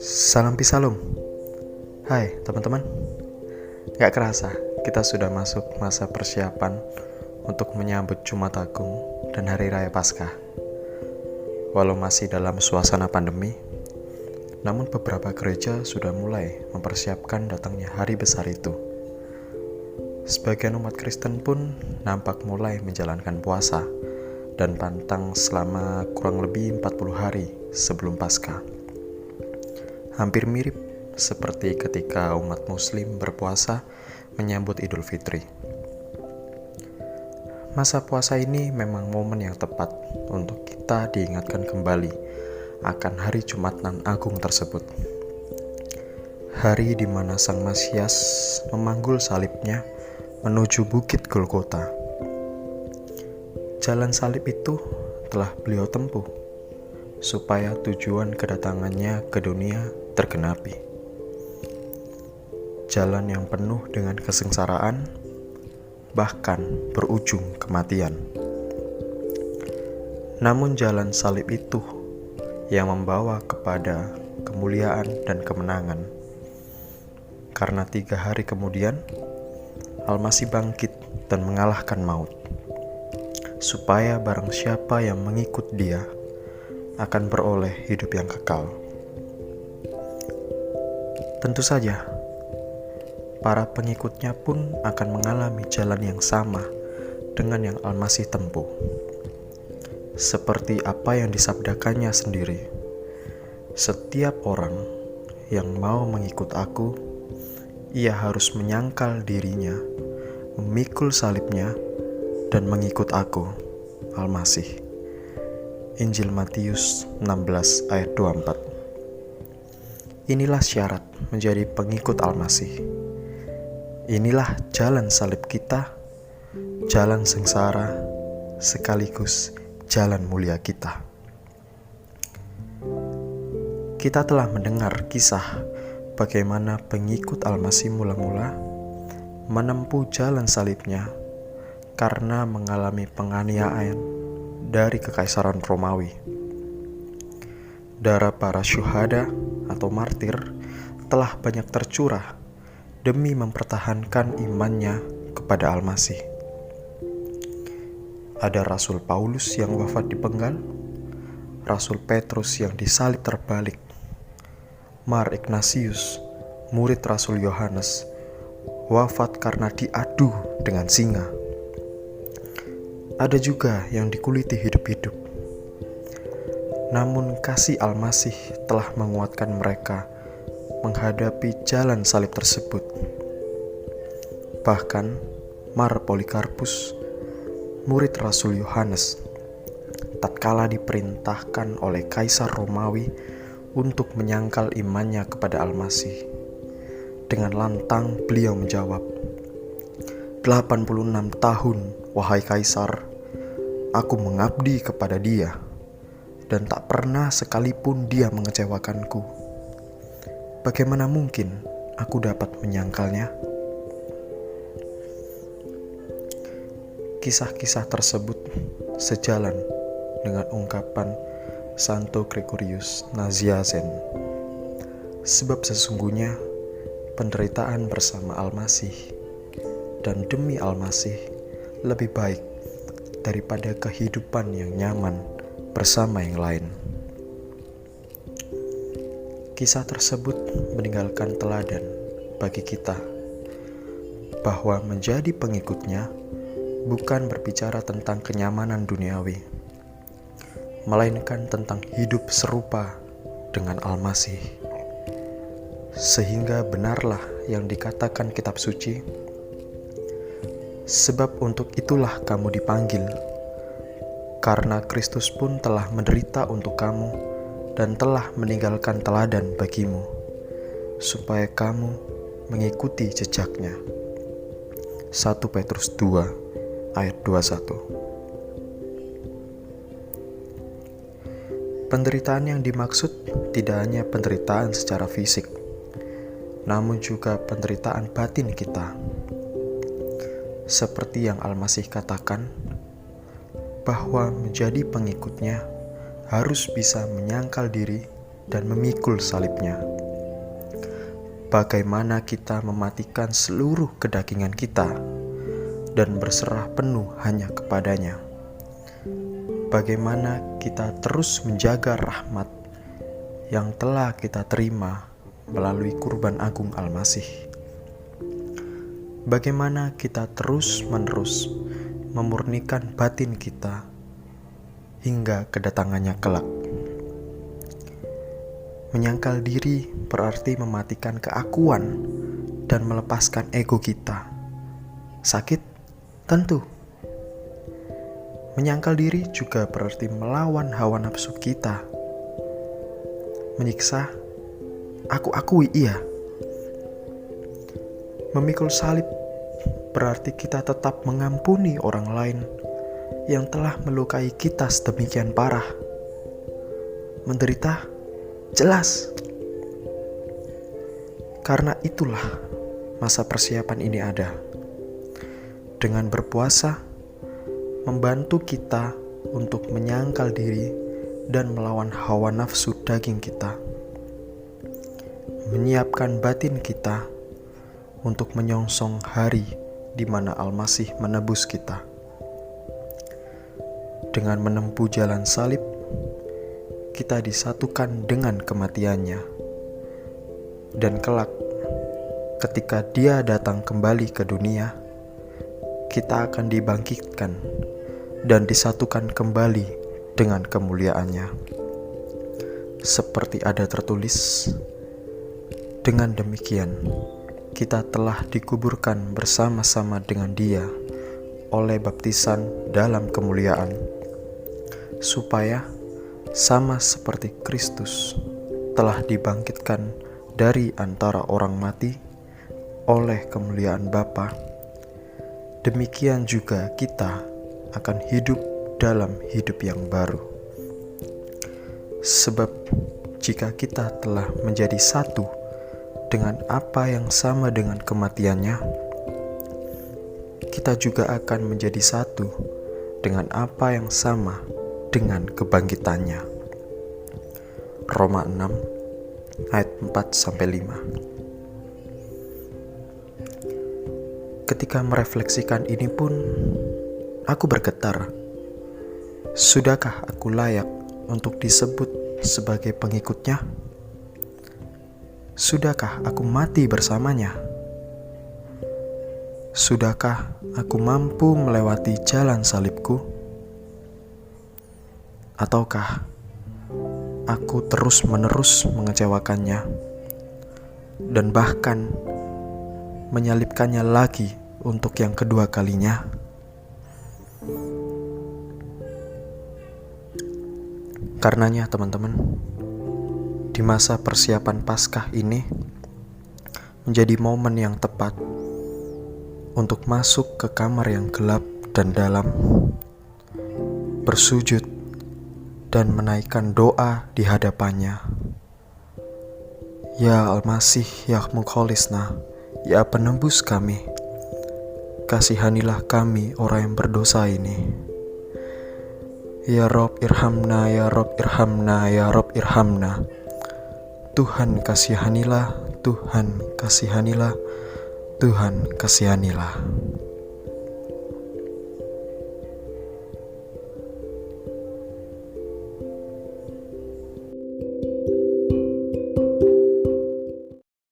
Salam Pisalum. Hai teman-teman. Gak kerasa kita sudah masuk masa persiapan untuk menyambut Jumat Agung dan Hari Raya Paskah. Walau masih dalam suasana pandemi, namun beberapa gereja sudah mulai mempersiapkan datangnya hari besar itu. Sebagian umat Kristen pun nampak mulai menjalankan puasa dan pantang selama kurang lebih 40 hari sebelum Paskah. Hampir mirip seperti ketika umat Muslim berpuasa menyambut Idul Fitri. Masa puasa ini memang momen yang tepat untuk kita diingatkan kembali akan hari Jumat nan Agung tersebut. Hari di mana Sang Mesias memanggul salibnya menuju Bukit Golgota. Jalan salib itu telah beliau tempuh supaya tujuan kedatangannya ke dunia tergenapi. Jalan yang penuh dengan kesengsaraan, bahkan berujung kematian. Namun jalan salib itu yang membawa kepada kemuliaan dan kemenangan. Karena 3 hari kemudian, Al-Masih bangkit dan mengalahkan maut, supaya barang siapa yang mengikut Dia akan beroleh hidup yang kekal. Tentu saja, para pengikutnya pun akan mengalami jalan yang sama dengan yang Al-Masih tempuh. Seperti apa yang disabdakannya sendiri, setiap orang yang mau mengikut aku, ia harus menyangkal dirinya, memikul salibnya, dan mengikut aku, Al-Masih. Injil Matius 16 ayat 24. Inilah syarat menjadi pengikut Al-Masih. Inilah jalan salib kita, jalan sengsara, sekaligus jalan mulia kita. Kita telah mendengar kisah bagaimana pengikut Al-Masih mula-mula menempuh jalan salibnya karena mengalami penganiayaan dari Kekaisaran Romawi. Darah para syuhada atau martir telah banyak tercurah demi mempertahankan imannya kepada Al-Masih. Ada Rasul Paulus yang wafat dipenggal, Rasul Petrus yang disalib terbalik, Mar Ignatius, murid Rasul Yohanes, wafat karena diadu dengan singa. Ada juga yang dikuliti hidup-hidup. Namun kasih Al-Masih telah menguatkan mereka menghadapi jalan salib tersebut. Bahkan Mar Polikarpus, murid Rasul Yohanes, tatkala diperintahkan oleh Kaisar Romawi untuk menyangkal imannya kepada Al-Masih, dengan lantang beliau menjawab, 86 tahun, wahai Kaisar, aku mengabdi kepada Dia, dan tak pernah sekalipun Dia mengecewakanku. Bagaimana mungkin aku dapat menyangkalnya? Kisah-kisah tersebut sejalan dengan ungkapan Santo Gregorius Nazianzen. Sebab sesungguhnya penderitaan bersama Al-Masih dan demi Al-Masih lebih baik daripada kehidupan yang nyaman bersama yang lain. Kisah tersebut meninggalkan teladan bagi kita bahwa menjadi pengikutnya bukan berbicara tentang kenyamanan duniawi, melainkan tentang hidup serupa dengan Al-Masih. Sehingga benarlah yang dikatakan kitab suci, sebab untuk itulah kamu dipanggil, karena Kristus pun telah menderita untuk kamu dan telah meninggalkan teladan bagimu, supaya kamu mengikuti jejaknya. 1 Petrus 2 ayat 21. Penderitaan yang dimaksud tidak hanya penderitaan secara fisik, namun juga penderitaan batin kita. Seperti yang Al-Masih katakan, bahwa menjadi pengikutnya harus bisa menyangkal diri dan memikul salibnya. Bagaimana kita mematikan seluruh kedagingan kita dan berserah penuh hanya kepadanya. Bagaimana kita terus menjaga rahmat yang telah kita terima melalui kurban agung Al-Masih. Bagaimana kita terus-menerus memurnikan batin kita hingga kedatangannya kelak. Menyangkal diri berarti mematikan keakuan dan melepaskan ego kita. Sakit? Tentu. Menyangkal diri juga berarti melawan hawa nafsu kita. Menyiksa? Aku akui iya. Memikul salib berarti kita tetap mengampuni orang lain yang telah melukai kita sedemikian parah. Menderita? Jelas. Karena itulah masa persiapan ini ada. Dengan berpuasa, membantu kita untuk menyangkal diri dan melawan hawa nafsu daging kita. Menyiapkan batin kita untuk menyongsong hari di mana Al-Masih menebus kita. Dengan menempuh jalan salib, kita disatukan dengan kematiannya. Dan kelak, ketika Dia datang kembali ke dunia, kita akan dibangkitkan dan disatukan kembali dengan kemuliaannya. Seperti ada tertulis, dengan demikian kita telah dikuburkan bersama-sama dengan Dia oleh baptisan dalam kemuliaan, supaya sama seperti Kristus telah dibangkitkan dari antara orang mati oleh kemuliaan Bapa, demikian juga kita akan hidup dalam hidup yang baru. Sebab jika kita telah menjadi satu dengan apa yang sama dengan kematiannya, kita juga akan menjadi satu dengan apa yang sama dengan kebangkitannya. Roma 6 ayat 4-5. Ketika merefleksikan ini pun, aku bergetar. Sudahkah aku layak untuk disebut sebagai pengikutnya? Sudahkah aku mati bersamanya? Sudahkah aku mampu melewati jalan salibku? Ataukah aku terus-menerus mengecewakannya dan bahkan menyalibkannya lagi untuk yang kedua kalinya? Karenanya teman-teman, di masa persiapan Paskah ini menjadi momen yang tepat untuk masuk ke kamar yang gelap dan dalam, bersujud dan menaikkan doa di hadapannya. Ya Al-Masih, ya Mukholisna, ya penembus kami, kasihanilah kami orang yang berdosa ini. Ya Rob irhamna, ya Rob irhamna, ya Rob irhamna. Tuhan kasihanilah, Tuhan kasihanilah, Tuhan kasihanilah.